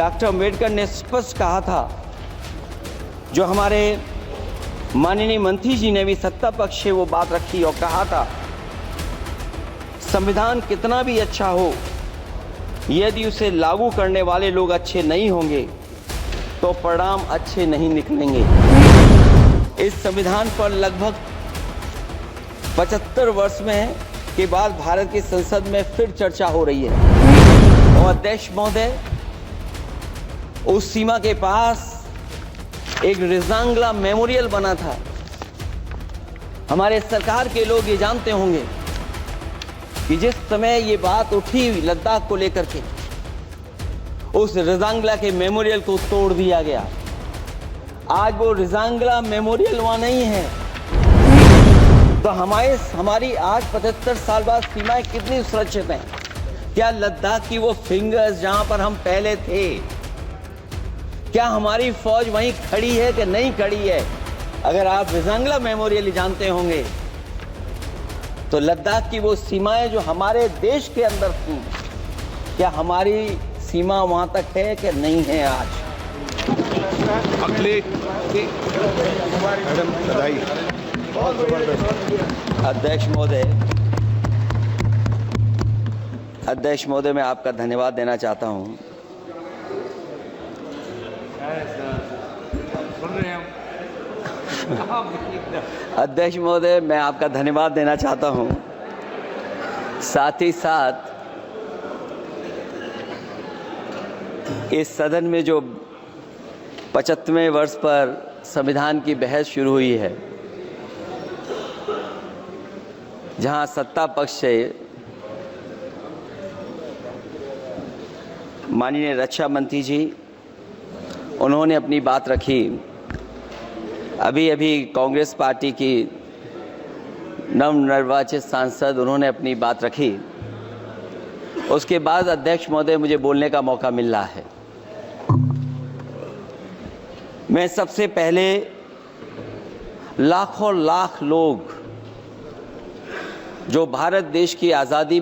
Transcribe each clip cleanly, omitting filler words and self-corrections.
Doctor Ambedkar ने स्पष्ट कहा था, जो हमारे माननीय मंत्री जी ने भी सत्ता पक्ष से वो बात रखी और कहा था, संविधान कितना भी अच्छा हो, यदि उसे लागू करने वाले लोग अच्छे नहीं होंगे तो परिणाम अच्छे नहीं निकलेंगे। इस संविधान पर लगभग 75 वर्ष में के बाद भारत की संसद में फिर चर्चा हो रही है और अध्यक्ष महोदय, उस सीमा के पास एक रिजांगला मेमोरियल बना था। हमारे सरकार के लोग ये जानते होंगे कि जिस समय ये बात उठी लद्दाख को लेकर के, उस रिजांगला के मेमोरियल को तोड़ दिया गया। आज वो रिजांगला मेमोरियल वहां नहीं है। तो हमारी आज 75 साल बाद सीमाएं कितनी सुरक्षित हैं? क्या लद्दाख की वो फिंगर्स जहां पर हम पहले थे, क्या हमारी फौज वहीं खड़ी है कि नहीं खड़ी है? अगर आप रिजांगला मेमोरियल जानते होंगे तो लद्दाख की वो सीमाएं जो हमारे देश के अंदर थी, क्या हमारी सीमा वहां तक है कि नहीं है? आज अगले मैडम बधाई, बहुत जबरदस्त। अध्यक्ष महोदय, मैं आपका धन्यवाद देना चाहता हूं। अध्यक्ष महोदय, मैं आपका धन्यवाद देना चाहता हूं। साथ ही साथ इस सदन में जो 75वें वर्ष पर संविधान की बहस शुरू हुई है, जहां सत्ता पक्ष से माननीय रक्षा मंत्री जी उन्होंने अपनी बात रखी। अभी कांग्रेस पार्टी की नवनिर्वाचित सांसद उन्होंने अपनी बात रखी। उसके बाद अध्यक्ष महोदय, मुझे बोलने का मौका मिल रहा है। मैं सबसे पहले लाखों लाख लोग जो भारत देश की आज़ादी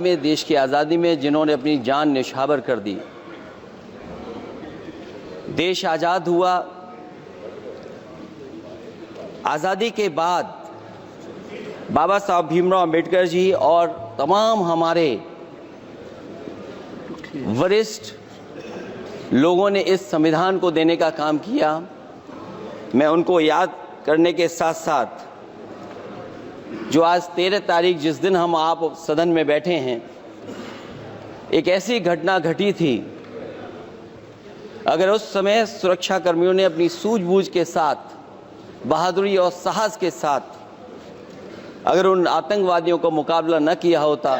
में जिन्होंने अपनी जान न्यौछावर कर दी, देश आज़ाद हुआ। आज़ादी के बाद बाबा साहब भीमराव अंबेडकर जी और तमाम हमारे वरिष्ठ लोगों ने इस संविधान को देने का काम किया। मैं उनको याद करने के साथ साथ जो आज 13 तारीख, जिस दिन हम आप सदन में बैठे हैं, एक ऐसी घटना घटी थी, अगर उस समय सुरक्षा कर्मियों ने अपनी सूझबूझ के साथ, बहादुरी और साहस के साथ अगर उन आतंकवादियों को मुकाबला न किया होता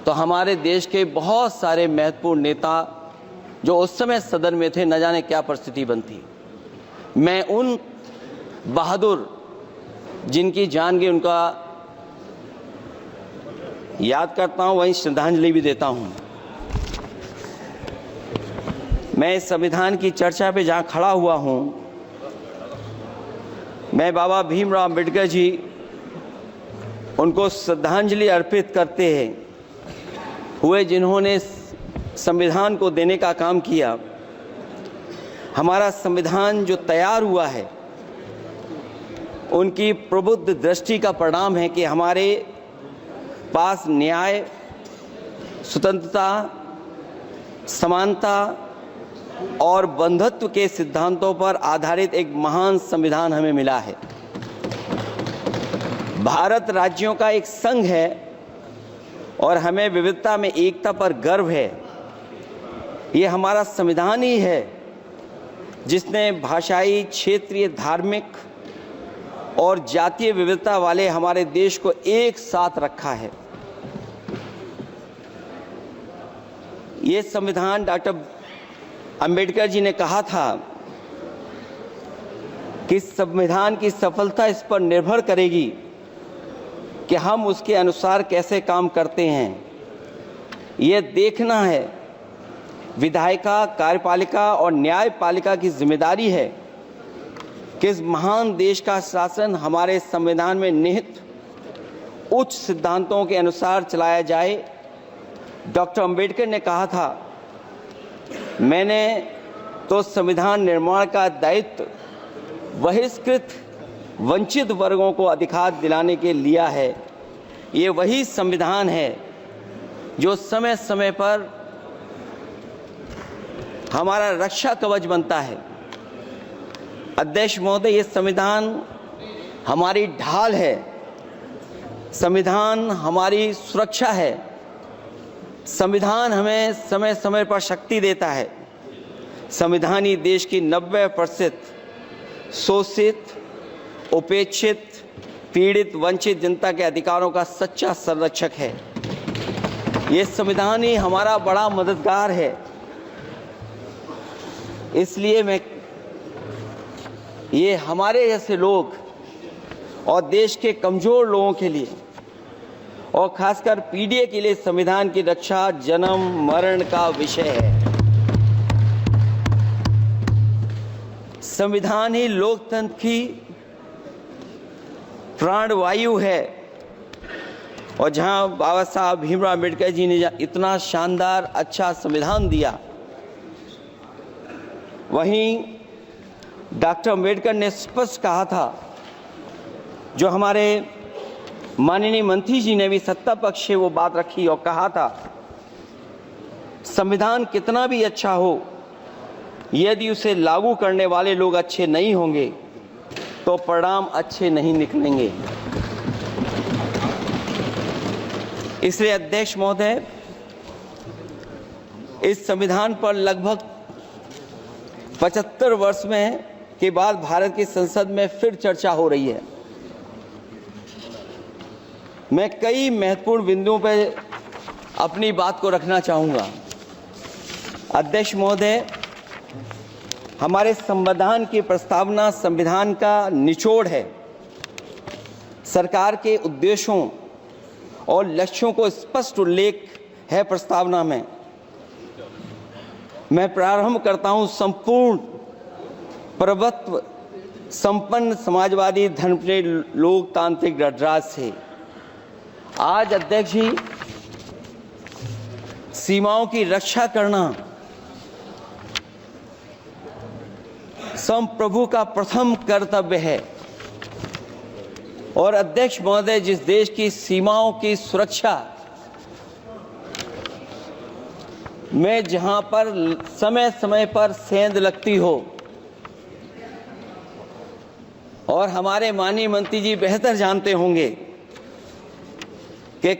तो हमारे देश के बहुत सारे महत्वपूर्ण नेता जो उस समय सदन में थे, न जाने क्या परिस्थिति बनती। मैं उन बहादुर जिनकी जान गई उनका याद करता हूं, वहीं श्रद्धांजलि भी देता हूं। मैं इस संविधान की चर्चा पे जहां खड़ा हुआ हूं, मैं बाबा भीमराव अंबेडकर जी उनको श्रद्धांजलि अर्पित करते हुए, जिन्होंने संविधान को देने का काम किया। हमारा संविधान जो तैयार हुआ है, उनकी प्रबुद्ध दृष्टि का परिणाम है कि हमारे पास न्याय, स्वतंत्रता, समानता और बंधुत्व के सिद्धांतों पर आधारित एक महान संविधान हमें मिला है। भारत राज्यों का एक संघ है और हमें विविधता में एकता पर गर्व है। ये हमारा संविधान ही है जिसने भाषाई, क्षेत्रीय, धार्मिक और जातीय विविधता वाले हमारे देश को एक साथ रखा है। ये संविधान, डॉक्टर अंबेडकर जी ने कहा था कि संविधान की सफलता इस पर निर्भर करेगी कि हम उसके अनुसार कैसे काम करते हैं। यह देखना है, विधायिका, कार्यपालिका और न्यायपालिका की जिम्मेदारी है कि इस महान देश का शासन हमारे संविधान में निहित उच्च सिद्धांतों के अनुसार चलाया जाए। डॉक्टर अंबेडकर ने कहा था मैंने तो संविधान निर्माण का दायित्व बहिष्कृत वंचित वर्गों को अधिकार दिलाने के लिया है। ये वही संविधान है जो समय समय पर हमारा रक्षा कवच बनता है। अध्यक्ष महोदय, ये संविधान हमारी ढाल है, संविधान हमारी सुरक्षा है, संविधान हमें समय समय पर शक्ति देता है। संविधान ही देश की 90% शोषित, उपेक्षित, पीड़ित, वंचित जनता के अधिकारों का सच्चा संरक्षक है। ये संविधान ही हमारा बड़ा मददगार है। इसलिए ये हमारे जैसे लोग और देश के कमजोर लोगों के लिए और खासकर पीडीए के लिए संविधान की रक्षा जन्म मरण का विषय है। संविधान ही लोकतंत्र की प्राणवायु है और जहां बाबा साहब भीमराव अम्बेडकर जी ने इतना शानदार अच्छा संविधान दिया, वहीं डॉक्टर अम्बेडकर ने स्पष्ट कहा था, जो हमारे माननीय मंत्री जी ने भी सत्ता पक्ष से वो बात रखी और कहा था, संविधान कितना भी अच्छा हो, यदि उसे लागू करने वाले लोग अच्छे नहीं होंगे तो परिणाम अच्छे नहीं निकलेंगे। इसलिए अध्यक्ष महोदय, इस संविधान पर लगभग 75 वर्ष में के बाद भारत की संसद में फिर चर्चा हो रही है। मैं कई महत्वपूर्ण बिंदुओं पर अपनी बात को रखना चाहूँगा। अध्यक्ष महोदय, हमारे संविधान की प्रस्तावना संविधान का निचोड़ है। सरकार के उद्देश्यों और लक्ष्यों को स्पष्ट उल्लेख है प्रस्तावना में। मैं प्रारंभ करता हूं संपूर्ण प्रभुत्व संपन्न समाजवादी धर्मप्रिय लोकतांत्रिक गणराज्य से। आज अध्यक्ष जी, सीमाओं की रक्षा करना संप्रभु का प्रथम कर्तव्य है। और अध्यक्ष महोदय, जिस देश की सीमाओं की सुरक्षा में जहां पर समय समय पर सेंध लगती हो, और हमारे माननीय मंत्री जी बेहतर जानते होंगे कि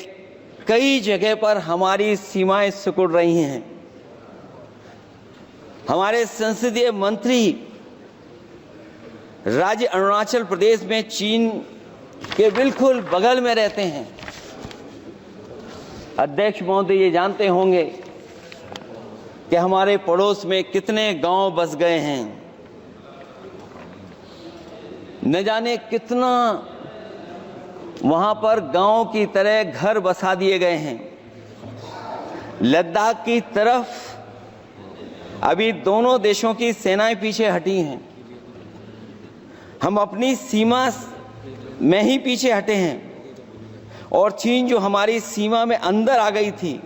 कई जगह पर हमारी सीमाएं सिकुड़ रही हैं। हमारे संसदीय मंत्री राज्य अरुणाचल प्रदेश में चीन के बिल्कुल बगल में रहते हैं। अध्यक्ष महोदय, ये जानते होंगे कि हमारे पड़ोस में कितने गांव बस गए हैं, न जाने कितना वहां पर गांव की तरह घर बसा दिए गए हैं। लद्दाख की तरफ अभी दोनों देशों की सेनाएं पीछे हटी हैं। हम अपनी सीमा में ही पीछे हटे हैं और चीन जो हमारी सीमा में अंदर आ गई थी,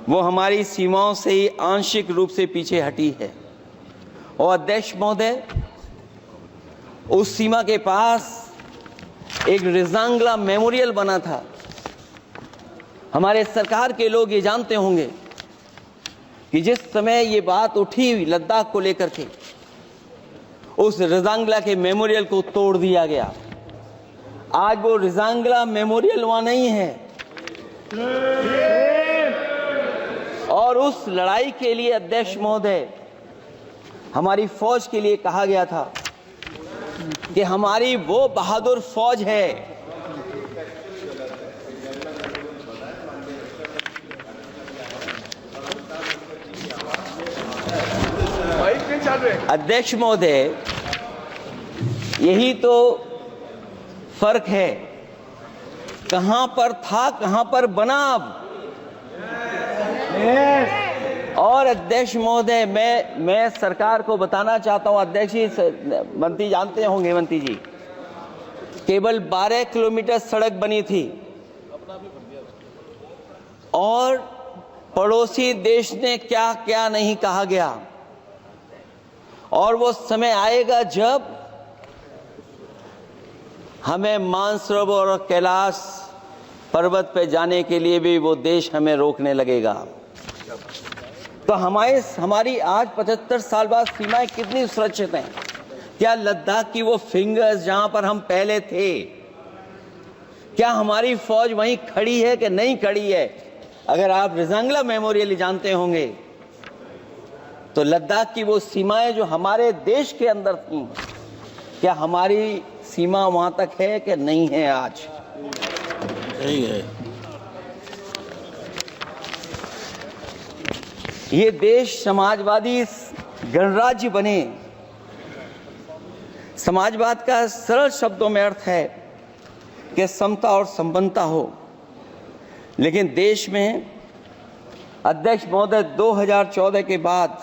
वो हमारी सीमाओं से ही आंशिक रूप से पीछे हटी है। और अध्यक्ष महोदय, उस सीमा के पास एक रिजांगला मेमोरियल बना था। हमारे सरकार के लोग ये जानते होंगे कि जिस समय ये बात उठी लद्दाख को लेकर के, उस रिजांगला के मेमोरियल को तोड़ दिया गया। आज वो रिजांगला मेमोरियल वहां नहीं है। और उस लड़ाई के लिए अध्यक्ष महोदय, हमारी फौज के लिए कहा गया था कि हमारी वो बहादुर फौज है अध्यक्ष महोदय, यही तो फर्क है। कहां पर था, कहां पर बना अब। और अध्यक्ष महोदय, मैं सरकार को बताना चाहता हूं, अध्यक्ष जी, मंत्री जानते होंगे, मंत्री जी, केवल 12 किलोमीटर सड़क बनी थी और पड़ोसी देश ने क्या क्या नहीं कहा गया, और वो समय आएगा जब हमें मानसरोवर और कैलाश पर्वत पे जाने के लिए भी वो देश हमें रोकने लगेगा। तो हमारी आज 75 साल बाद सीमाएं कितनी सुरक्षित हैं? क्या लद्दाख की वो फिंगर्स जहां पर हम पहले थे, क्या हमारी फौज वहीं खड़ी है कि नहीं खड़ी है? अगर आप रजांगला मेमोरियल जानते होंगे तो लद्दाख की वो सीमाएं जो हमारे देश के अंदर थी, क्या हमारी सीमा वहां तक है कि नहीं है? आज नहीं है। ये देश समाजवादी गणराज्य बने। समाजवाद का सरल शब्दों में अर्थ है कि समता और संपन्नता हो, लेकिन देश में अध्यक्ष महोदय 2014 के बाद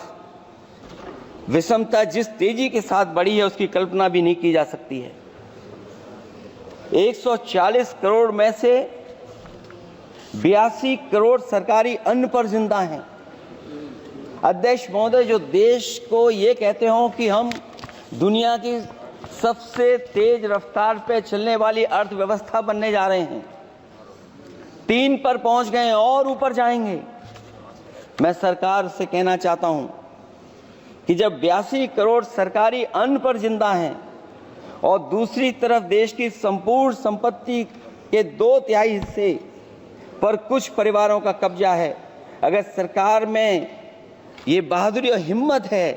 विषमता जिस तेजी के साथ बढ़ी है उसकी कल्पना भी नहीं की जा सकती है। 140 करोड़ में से 82 करोड़ सरकारी अन्न पर जिंदा हैं। अध्यक्ष महोदय, जो देश को ये कहते हो कि हम दुनिया की सबसे तेज रफ्तार पे चलने वाली अर्थव्यवस्था बनने जा रहे हैं, 3 पर पहुंच गए और ऊपर जाएंगे। मैं सरकार से कहना चाहता हूं कि जब 82 करोड़ सरकारी अन्न पर जिंदा हैं और दूसरी तरफ देश की संपूर्ण संपत्ति के 2/3 हिस्से पर कुछ परिवारों का कब्जा है, अगर सरकार में ये बहादुरी और हिम्मत है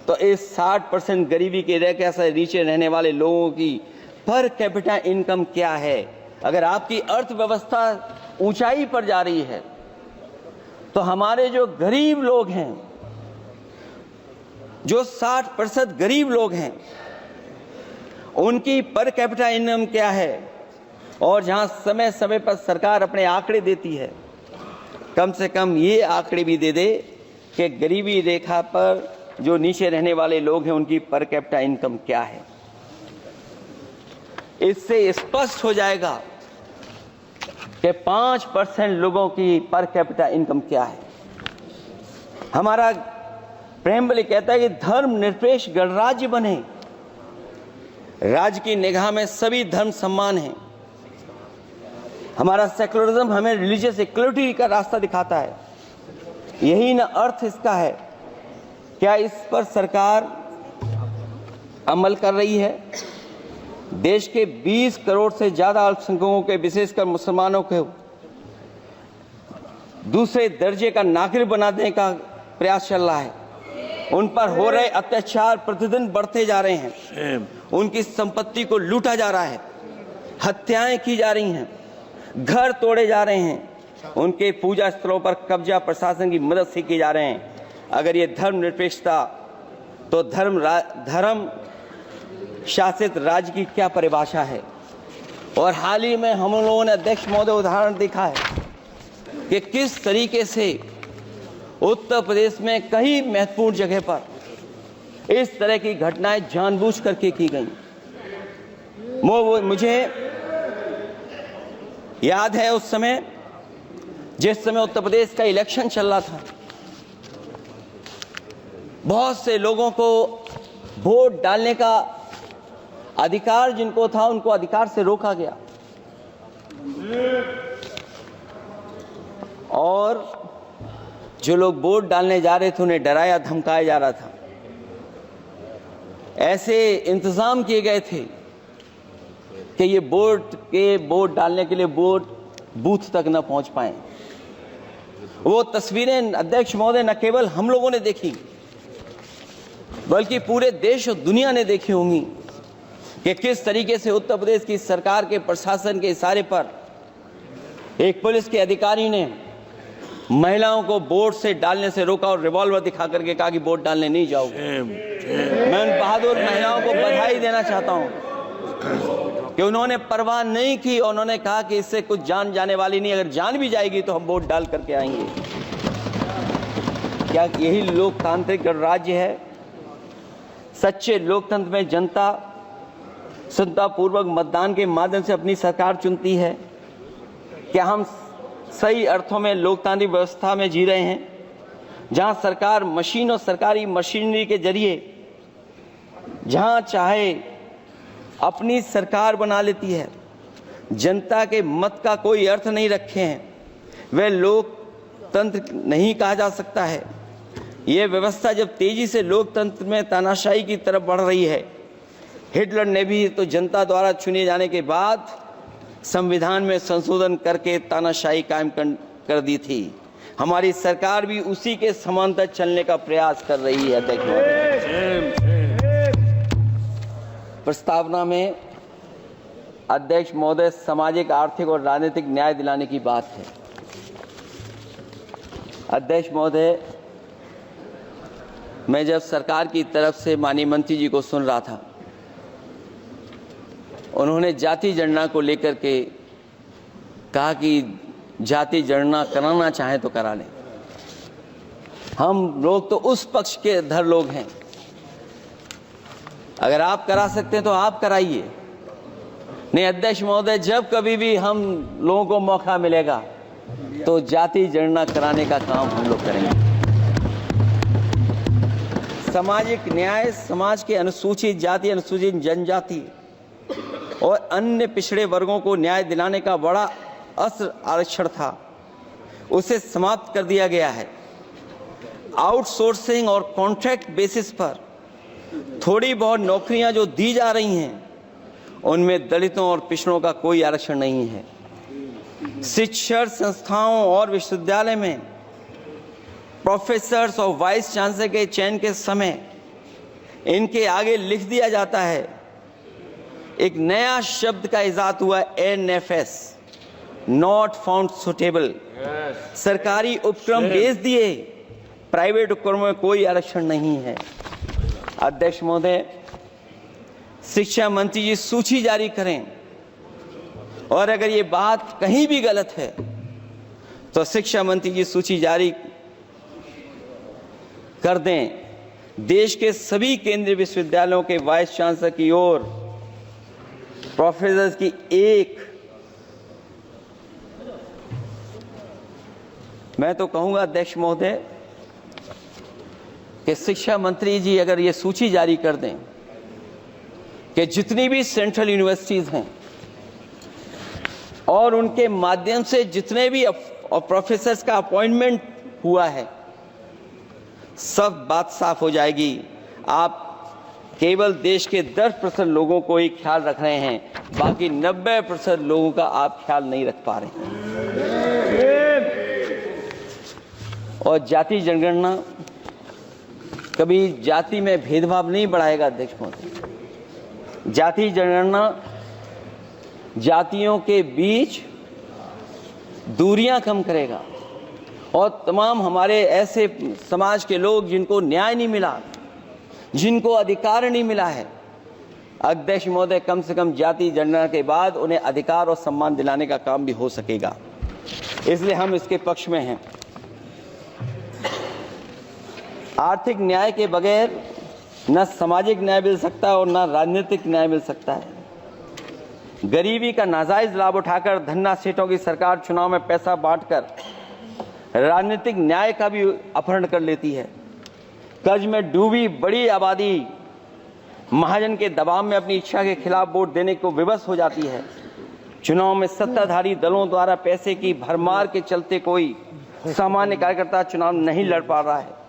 तो इस 60% गरीबी के रेखा से नीचे रहने वाले लोगों की पर कैपिटा इनकम क्या है? अगर आपकी अर्थव्यवस्था ऊंचाई पर जा रही है तो हमारे जो गरीब लोग हैं, जो 60% गरीब लोग हैं, उनकी पर कैपिटा इनकम क्या है? और जहां समय समय पर सरकार अपने आंकड़े देती है, कम से कम ये आंकड़े भी दे दे कि गरीबी रेखा पर जो नीचे रहने वाले लोग हैं उनकी पर कैपिटा इनकम क्या है। इससे स्पष्ट हो जाएगा कि 5% लोगों की पर कैपिटा इनकम क्या है। हमारा प्रेमबली कहता है कि धर्म निरपेक्ष गणराज्य बने, राज्य की निगाह में सभी धर्म सम्मान हैं। हमारा सेकुलरिज्म हमें रिलीजियस इक्वलिटी का रास्ता दिखाता है। यही ना अर्थ इसका है। क्या इस पर सरकार अमल कर रही है? देश के 20 करोड़ से ज्यादा अल्पसंख्यकों के, विशेषकर मुसलमानों को दूसरे दर्जे का नागरिक बनाने का प्रयास चल रहा है। उन पर हो रहे अत्याचार प्रतिदिन बढ़ते जा रहे हैं। उनकी संपत्ति को लूटा जा रहा है, हत्याएं की जा रही हैं, घर तोड़े जा रहे हैं, उनके पूजा स्थलों पर कब्जा प्रशासन की मदद से किए जा रहे हैं। अगर ये धर्मनिरपेक्षता, तो धर्म शासित राज्य की क्या परिभाषा है? और हाल ही में हम लोगों ने अध्यक्ष महोदय उदाहरण देखा है कि किस तरीके से उत्तर प्रदेश में कई महत्वपूर्ण जगह पर इस तरह की घटनाएं जानबूझ करके की गई। मुझे याद है उस समय, जिस समय उत्तर प्रदेश का इलेक्शन चल रहा था, बहुत से लोगों को वोट डालने का अधिकार जिनको था, उनको अधिकार से रोका गया और जो लोग वोट डालने जा रहे थे उन्हें डराया धमकाया जा रहा था। ऐसे इंतजाम किए गए थे कि ये वोट डालने के लिए वोट बूथ तक न पहुंच पाए। वो तस्वीरें अध्यक्ष महोदय न केवल हम लोगों ने देखी, बल्कि पूरे देश और दुनिया ने देखी होंगी कि किस तरीके से उत्तर प्रदेश की सरकार के प्रशासन के इशारे पर एक पुलिस के अधिकारी ने महिलाओं को वोट से डालने से रोका और रिवॉल्वर दिखा करके कहा कि वोट डालने नहीं जाओगे। मैं उन बहादुर महिलाओं को बधाई देना चाहता हूं कि उन्होंने परवाह नहीं की। उन्होंने कहा कि इससे कुछ जान जाने वाली नहीं, अगर जान भी जाएगी तो हम वोट डाल करके आएंगे। क्या यही लोकतांत्रिक गणराज्य है? सच्चे लोकतंत्र में जनता संतापूर्वक मतदान के माध्यम से अपनी सरकार चुनती है। क्या हम सही अर्थों में लोकतांत्रिक व्यवस्था में जी रहे हैं, जहां सरकार मशीन और सरकारी मशीनरी के जरिए जहां चाहे अपनी सरकार बना लेती है, जनता के मत का कोई अर्थ नहीं रखे हैं, वह लोकतंत्र नहीं कहा जा सकता है। यह व्यवस्था जब तेजी से लोकतंत्र में तानाशाही की तरफ बढ़ रही है, हिटलर ने भी तो जनता द्वारा चुने जाने के बाद संविधान में संशोधन करके तानाशाही कायम कर दी थी। हमारी सरकार भी उसी के समांतर चलने का प्रयास कर रही है। अध्यक्ष प्रस्तावना में अध्यक्ष महोदय सामाजिक, आर्थिक और राजनीतिक न्याय दिलाने की बात है। अध्यक्ष महोदय, मैं जब सरकार की तरफ से माननीय मंत्री जी को सुन रहा था, उन्होंने जाति जनगणना को लेकर के कहा कि जाति जनगणना कराना चाहें तो करा लें। हम लोग तो उस पक्ष के धर लोग हैं, अगर आप करा सकते हैं तो आप कराइए। नहीं अध्यक्ष महोदय, जब कभी भी हम लोगों को मौका मिलेगा तो जाति जनगणना कराने का काम हम लोग करेंगे। सामाजिक न्याय समाज के अनुसूचित जाति, अनुसूचित जनजाति और अन्य पिछड़े वर्गों को न्याय दिलाने का बड़ा अस्त्र आरक्षण था, उसे समाप्त कर दिया गया है। आउटसोर्सिंग और कॉन्ट्रैक्ट बेसिस पर थोड़ी बहुत नौकरियां जो दी जा रही हैं, उनमें दलितों और पिछड़ों का कोई आरक्षण नहीं है। शिक्षण संस्थाओं और विश्वविद्यालय में प्रोफेसर्स और वाइस चांसलर के चयन के समय इनके आगे लिख दिया जाता है, एक नया शब्द का इजाद हुआ, NFS, नॉट फाउंड सुटेबल। सरकारी उपक्रम भेज दिए, प्राइवेट उपक्रमों में कोई आरक्षण नहीं है। अध्यक्ष महोदय, शिक्षा मंत्री जी सूची जारी करें, और अगर ये बात कहीं भी गलत है तो शिक्षा मंत्री जी सूची जारी कर दें। देश के सभी केंद्रीय विश्वविद्यालयों के वाइस चांसलर की ओर प्रोफेसर की एक, मैं तो कहूंगा अध्यक्ष महोदय कि शिक्षा मंत्री जी अगर ये सूची जारी कर दें कि जितनी भी सेंट्रल यूनिवर्सिटीज हैं और उनके माध्यम से जितने भी प्रोफेसर्स का अपॉइंटमेंट हुआ है, सब बात साफ हो जाएगी। आप केवल देश के 10% लोगों को ही ख्याल रख रहे हैं, बाकी 90% लोगों का आप ख्याल नहीं रख पा रहे हैं। और जाति जनगणना कभी जाति में भेदभाव नहीं बढ़ाएगा। अध्यक्ष महोदय, जाति जनगणना जातियों के बीच दूरियां कम करेगा और तमाम हमारे ऐसे समाज के लोग जिनको न्याय नहीं मिला, जिनको अधिकार नहीं मिला है, अध्यक्ष महोदय, कम से कम जाति जनगणना के बाद उन्हें अधिकार और सम्मान दिलाने का काम भी हो सकेगा। इसलिए हम इसके पक्ष में हैं। आर्थिक न्याय के बगैर न सामाजिक न्याय मिल सकता है और न राजनीतिक न्याय मिल सकता है। गरीबी का नाजायज लाभ उठाकर धन्ना सेठों की सरकार चुनाव में पैसा बांटकर राजनीतिक न्याय का भी अपहरण कर लेती है। कर्ज में डूबी बड़ी आबादी महाजन के दबाव में अपनी इच्छा के खिलाफ वोट देने को विवश हो जाती है। चुनाव में सत्ताधारी दलों द्वारा पैसे की भरमार के चलते कोई सामान्य कार्यकर्ता चुनाव नहीं लड़ पा रहा है।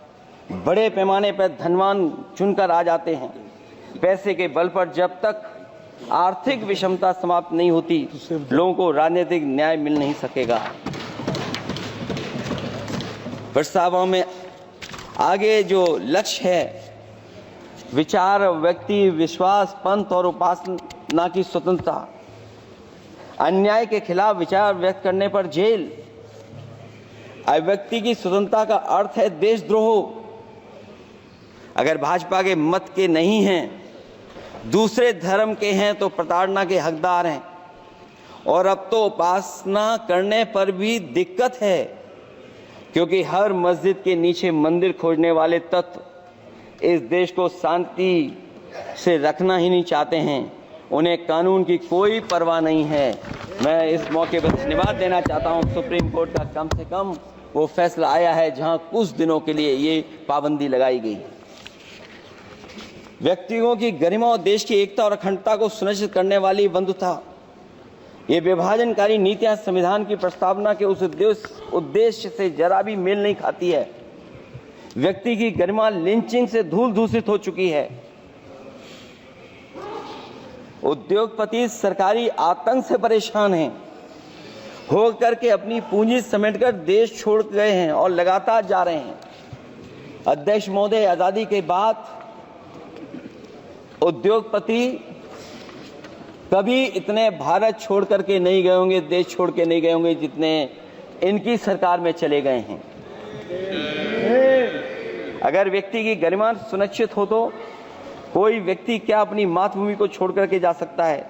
बड़े पैमाने पर धनवान चुनकर आ जाते हैं। पैसे के बल पर जब तक आर्थिक विषमता समाप्त नहीं होती, लोगों को राजनीतिक न्याय मिल नहीं सकेगा। प्रस्तावों में आगे जो लक्ष्य है, विचार, व्यक्ति, विश्वास, पंथ और उपासना की स्वतंत्रता, अन्याय के खिलाफ विचार व्यक्त करने पर जेल, अभिव्यक्ति की स्वतंत्रता का अर्थ है देशद्रोह। अगर भाजपा के मत के नहीं हैं, दूसरे धर्म के हैं तो प्रताड़ना के हकदार हैं। और अब तो उपासना करने पर भी दिक्कत है, क्योंकि हर मस्जिद के नीचे मंदिर खोजने वाले तत्व इस देश को शांति से रखना ही नहीं चाहते हैं। उन्हें कानून की कोई परवाह नहीं है। मैं इस मौके पर धन्यवाद देना चाहता हूं सुप्रीम कोर्ट का, कम से कम वो फैसला आया है जहां कुछ दिनों के लिए ये पाबंदी लगाई गई। व्यक्तियों की गरिमा और देश की एकता और अखंडता को सुनिश्चित करने वाली बंधुता, ये विभाजनकारी नीतियां संविधान की प्रस्तावना के उस उद्देश्य से जरा भी मेल नहीं खाती है। व्यक्ति की गरिमा लिंचिंग से धूल दूषित हो चुकी है। उद्योगपति सरकारी आतंक से परेशान हैं, हो करके अपनी पूंजी समेटकर देश छोड़ गए हैं और लगातार जा रहे हैं। अध्यक्ष महोदय, आजादी के बाद उद्योगपति कभी इतने भारत छोड़ करके नहीं गए होंगे, देश छोड़ के नहीं गए होंगे जितने इनकी सरकार में चले गए हैं। अगर व्यक्ति की गरिमा सुनिश्चित हो तो कोई व्यक्ति क्या अपनी मातृभूमि को छोड़ करके जा सकता है?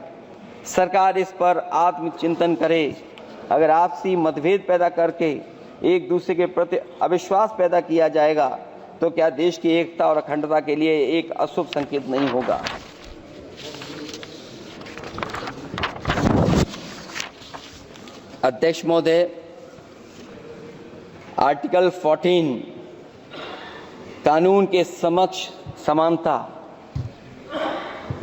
सरकार इस पर आत्मचिंतन करे। अगर आपसी मतभेद पैदा करके एक दूसरे के प्रति अविश्वास पैदा किया जाएगा तो क्या देश की एकता और अखंडता के लिए एक अशुभ संकेत नहीं होगा? अध्यक्ष महोदय, आर्टिकल 14 कानून के समक्ष समानता,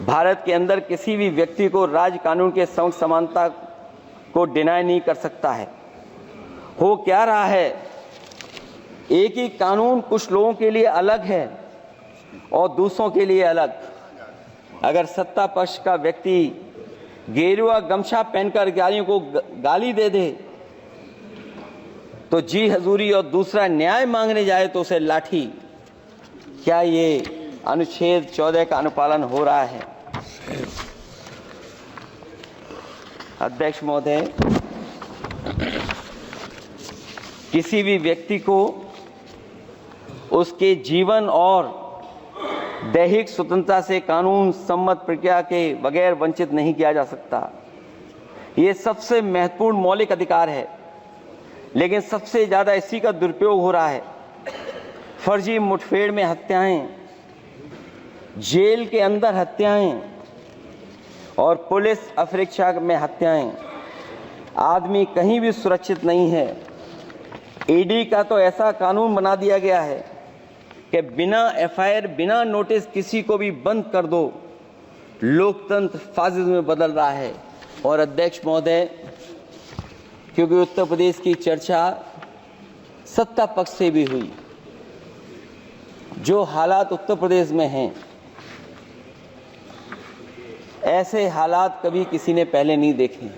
भारत के अंदर किसी भी व्यक्ति को राज्य कानून के समक्ष समानता को डिनाई नहीं कर सकता है। हो क्या रहा है, एक ही कानून कुछ लोगों के लिए अलग है और दूसरों के लिए अलग। अगर सत्ता पक्ष का व्यक्ति गेरुआ गमछा पहनकर गालियों को गाली दे दे तो जी हजूरी और दूसरा न्याय मांगने जाए तो उसे लाठी, क्या ये अनुच्छेद 14 का अनुपालन हो रहा है? अध्यक्ष महोदय, किसी भी व्यक्ति को उसके जीवन और दैहिक स्वतंत्रता से कानून सम्मत प्रक्रिया के बगैर वंचित नहीं किया जा सकता। ये सबसे महत्वपूर्ण मौलिक अधिकार है, लेकिन सबसे ज्यादा इसी का दुरुपयोग हो रहा है। फर्जी मुठभेड़ में हत्याएं, जेल के अंदर हत्याएं और पुलिस अफरीक्षा में हत्याएं। आदमी कहीं भी सुरक्षित नहीं है। ईडी का तो ऐसा कानून बना दिया गया है कि बिना एफआईआर, बिना नोटिस किसी को भी बंद कर दो। लोकतंत्र फासिज्म में बदल रहा है। और अध्यक्ष महोदय, क्योंकि उत्तर प्रदेश की चर्चा सत्ता पक्ष से भी हुई, जो हालात उत्तर प्रदेश में हैं, ऐसे हालात कभी किसी ने पहले नहीं देखे।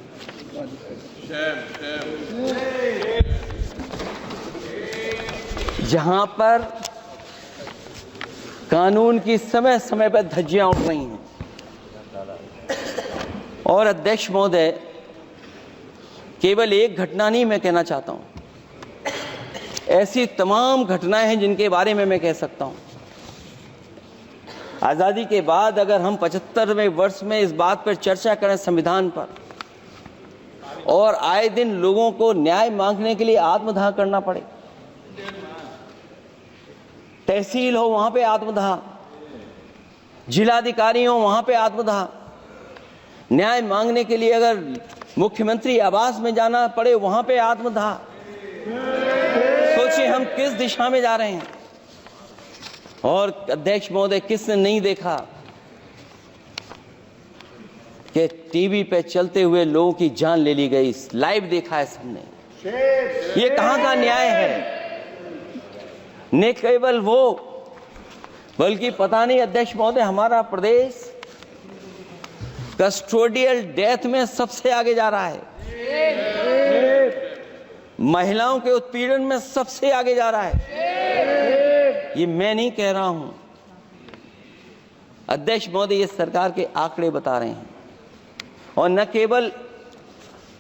जहां पर कानून की समय समय पर धज्जियां उठ रही हैं। और अध्यक्ष महोदय, केवल एक घटना नहीं मैं कहना चाहता हूं, ऐसी तमाम घटनाएं हैं जिनके बारे में मैं कह सकता हूं। आजादी के बाद अगर हम 75वें वर्ष में इस बात पर चर्चा करें संविधान पर, और आए दिन लोगों को न्याय मांगने के लिए आत्मदाह करना पड़े, तहसील हो वहां पे आत्मदाह, जिलाधिकारी हो वहां पे आत्मदाह, न्याय मांगने के लिए अगर मुख्यमंत्री आवास में जाना पड़े वहां पे आत्मदाह। सोचिए हम किस दिशा में जा रहे हैं। और अध्यक्ष महोदय, किसने नहीं देखा कि टीवी पे चलते हुए लोगों की जान ले ली गई? लाइव देखा है सबने। ये कहां का न्याय है? न केवल वो, बल्कि पता नहीं अध्यक्ष महोदय, हमारा प्रदेश कस्टोडियल डेथ में सबसे आगे जा रहा है, महिलाओं के उत्पीड़न में सबसे आगे जा रहा है। ये मैं नहीं कह रहा हूं, अध्यक्ष महोदय, ये सरकार के आंकड़े बता रहे हैं। और न केवल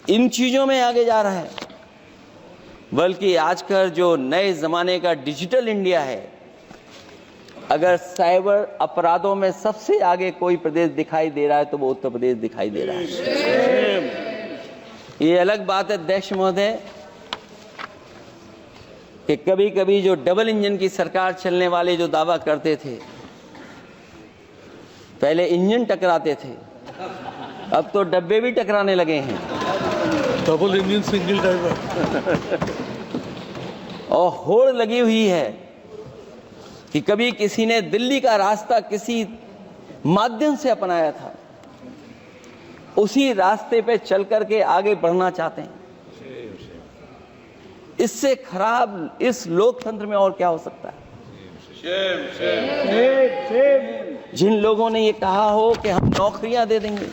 इन चीजों में आगे जा रहा है, बल्कि आजकल जो नए जमाने का डिजिटल इंडिया है, अगर साइबर अपराधों में सबसे आगे कोई प्रदेश दिखाई दे रहा है तो वो उत्तर प्रदेश दिखाई दे रहा है। ये अलग बात है अध्यक्ष महोदय कि कभी कभी जो डबल इंजन की सरकार चलने वाले जो दावा करते थे, पहले इंजन टकराते थे, अब तो डब्बे भी टकराने लगे हैं। Double engine single driver. और होड़ लगी हुई है कि कभी किसी ने दिल्ली का रास्ता किसी माध्यम से अपनाया था, उसी रास्ते पे चल करके आगे बढ़ना चाहते हैं। इससे खराब इस लोकतंत्र में और क्या हो सकता है? जिन लोगों ने ये कहा हो कि हम नौकरियां दे देंगे,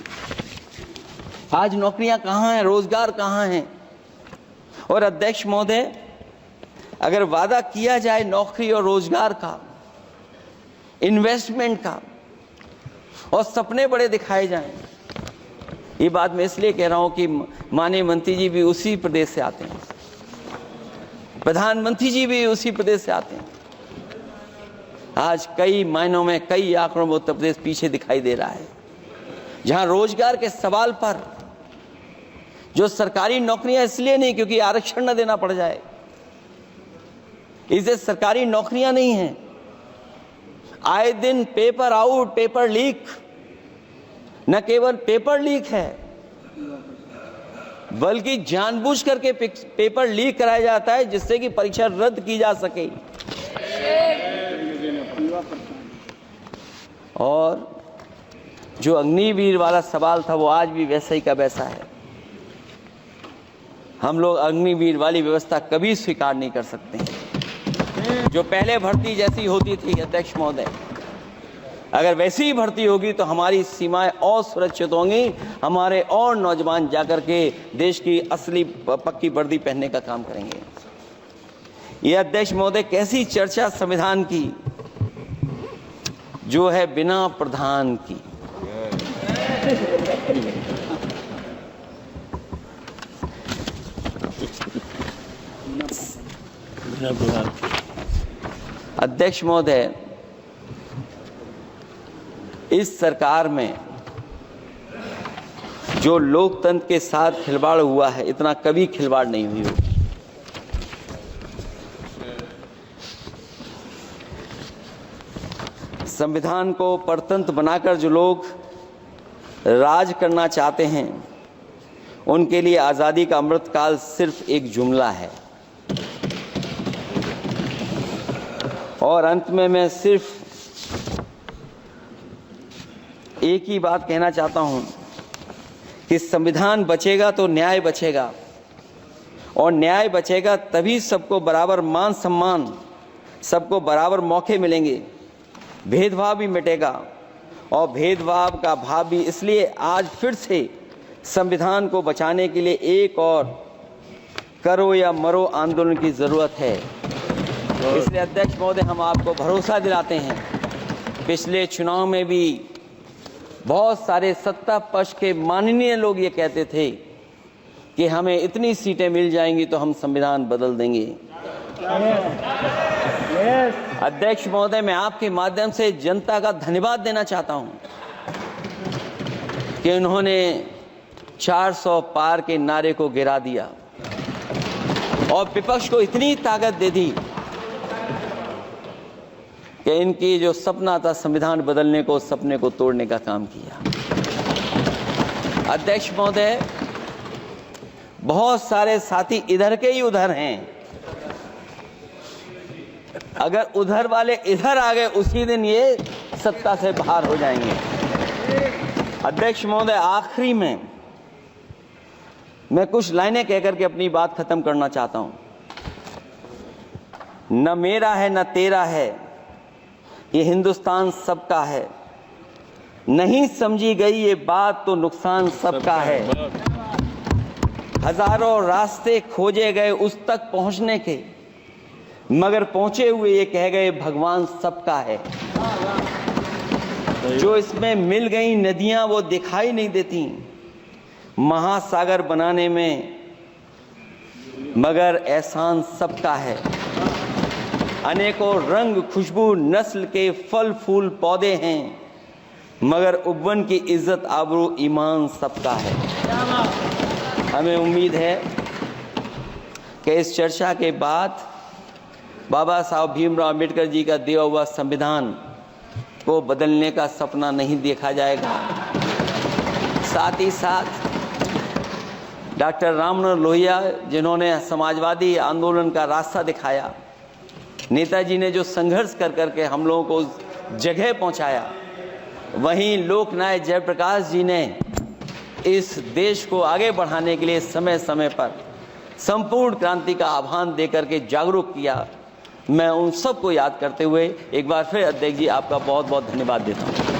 आज नौकरियां कहां हैं, रोजगार कहां हैं? और अध्यक्ष महोदय, अगर वादा किया जाए नौकरी और रोजगार का, इन्वेस्टमेंट का, और सपने बड़े दिखाए जाएं, ये बात मैं इसलिए कह रहा हूं कि माननीय मंत्री जी भी उसी प्रदेश से आते हैं, प्रधानमंत्री जी भी उसी प्रदेश से आते हैं। आज कई मायनों में, कई आंकड़ों में उत्तर प्रदेश पीछे दिखाई दे रहा है, जहां रोजगार के सवाल पर जो सरकारी नौकरियां इसलिए नहीं क्योंकि आरक्षण न देना पड़ जाए, इसे सरकारी नौकरियां नहीं हैं। आए दिन पेपर आउट, पेपर लीक, न केवल पेपर लीक है बल्कि जानबूझ करके पेपर लीक कराया जाता है जिससे कि परीक्षा रद्द की जा सके। और जो अग्निवीर वाला सवाल था वो आज भी वैसा ही का वैसा है। हम लोग अग्निवीर वाली व्यवस्था कभी स्वीकार नहीं कर सकते हैं। जो पहले भर्ती जैसी होती थी अध्यक्ष महोदय, अगर वैसी ही भर्ती होगी तो हमारी सीमाएं और सुरक्षित होंगी, हमारे और नौजवान जाकर के देश की असली पक्की वर्दी पहनने का काम करेंगे। ये अध्यक्ष महोदय कैसी चर्चा संविधान की जो है बिना प्रधान की। अध्यक्ष महोदय, इस सरकार में जो लोकतंत्र के साथ खिलवाड़ हुआ है, इतना कभी खिलवाड़ नहीं हुई होगी। संविधान को परतंत्र बनाकर जो लोग राज करना चाहते हैं, उनके लिए आजादी का अमृतकाल सिर्फ एक जुमला है। और अंत में मैं सिर्फ एक ही बात कहना चाहता हूं कि संविधान बचेगा तो न्याय बचेगा, और न्याय बचेगा तभी सबको बराबर मान सम्मान, सबको बराबर मौके मिलेंगे, भेदभाव भी मिटेगा। और भेदभाव का भाव भी इसलिए आज फिर से संविधान को बचाने के लिए एक और करो या मरो आंदोलन की जरूरत है। इसलिए अध्यक्ष महोदय, हम आपको भरोसा दिलाते हैं, पिछले चुनाव में भी बहुत सारे सत्ता पक्ष के माननीय लोग ये कहते थे कि हमें इतनी सीटें मिल जाएंगी तो हम संविधान बदल देंगे। अध्यक्ष महोदय, मैं आपके माध्यम से जनता का धन्यवाद देना चाहता हूं कि उन्होंने 400 पार के नारे को गिरा दिया और विपक्ष को इतनी ताकत दे दी कि इनकी जो सपना था संविधान बदलने को, उस सपने को तोड़ने का काम किया। अध्यक्ष महोदय, बहुत सारे साथी इधर के ही उधर हैं, अगर उधर वाले इधर आ गए उसी दिन ये सत्ता से बाहर हो जाएंगे। अध्यक्ष महोदय, आखिरी में मैं कुछ लाइनें कहकर के अपनी बात खत्म करना चाहता हूं। न मेरा है न तेरा है, ये हिंदुस्तान सबका है। नहीं समझी गई ये बात तो नुकसान सबका है। हजारों रास्ते खोजे गए उस तक पहुंचने के, मगर पहुंचे हुए ये कह गए भगवान सबका है। जो इसमें मिल गई नदियां वो दिखाई नहीं देती महासागर बनाने में, मगर एहसान सबका है। अनेकों रंग खुशबू नस्ल के फल फूल पौधे हैं, मगर उब्बन की इज्जत आबरू ईमान सबका है। हमें उम्मीद है कि इस चर्चा के बाद बाबा साहब भीमराव अंबेडकर जी का दिया हुआ संविधान को बदलने का सपना नहीं देखा जाएगा। साथ ही साथ डॉक्टर राममनोहर लोहिया जिन्होंने समाजवादी आंदोलन का रास्ता दिखाया, नेताजी ने जो संघर्ष कर करके हम लोगों को उस जगह पहुंचाया, वहीं लोकनायक जयप्रकाश जी ने इस देश को आगे बढ़ाने के लिए समय समय पर संपूर्ण क्रांति का आह्वान देकर के जागरूक किया। मैं उन सबको याद करते हुए एक बार फिर अध्यक्ष जी आपका बहुत बहुत धन्यवाद देता हूँ।